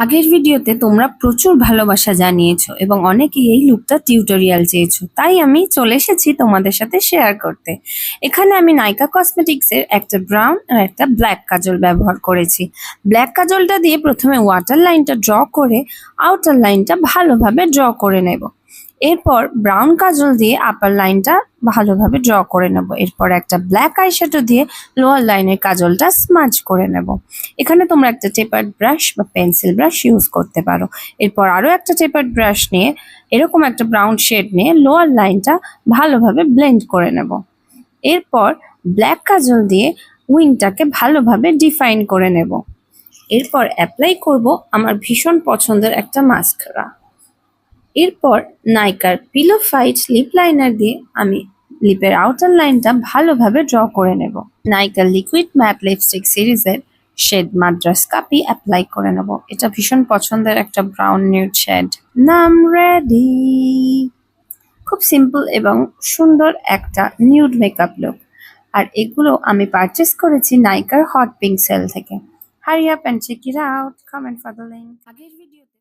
আগের ভিডিওতে তোমরা প্রচুর ভালোবাসা জানিয়েছো এবং অনেকেই এই লুকটা টিউটোরিয়াল চেয়েছো, তাই আমি চলে এসেছি তোমাদের সাথে শেয়ার করতে। এখানে আমি নাইকা কসমেটিক্সের একটা ব্রাউন আর একটা ব্ল্যাক কাজল ব্যবহার করেছি। ব্ল্যাক কাজলটা দিয়ে প্রথমে ওয়াটার লাইনটা ড্র করে আউটার লাইনটা ভালোভাবে ড্র করে নেব। এরপর ব্রাউন কাজল দিয়ে আপার লাইনটা ভালোভাবে ড্র করে নেব। এরপর একটা ব্ল্যাক আইশ্যাডো দিয়ে লোয়ার লাইনের কাজলটা স্মাজ করে নেব। এখানে তোমরা একটা টেপার্ড ব্রাশ বা পেন্সিল ব্রাশ ইউজ করতে পারো। এরপর আরও একটা টেপার্ড ব্রাশ নিয়ে এরকম একটা ব্রাউন শেড নিয়ে লোয়ার লাইনটা ভালোভাবে ব্লেন্ড করে নেব। এরপর ব্ল্যাক কাজল দিয়ে উইংটাকে ভালোভাবে ডিফাইন করে নেব। এরপর অ্যাপ্লাই করব আমার ভীষণ পছন্দের একটা মাস্কারা। এরপর নাইকার পিলো ফাইট লিপ লাইনার দিয়ে আমি লিপের আউটার লাইনটা ভালোভাবে ড্র করে নেব। নাইকার লিকুইড ম্যাট লিপস্টিক সিরিজের শেড মাদ্রাস কাপি অ্যাপ্লাই করে নেব। এটা ভীষণ পছন্দের একটা ব্রাউন নিউড শেড। নাম রেডি। খুব সিম্পল এবং সুন্দর একটা নিউড মেকআপ লুক। আর এগুলো আমি পারচেস করেছি নাইকার হট পিঙ্ক সেল থেকে। Hurry up and check it out. Comment for the link. আগের ভিডিওতে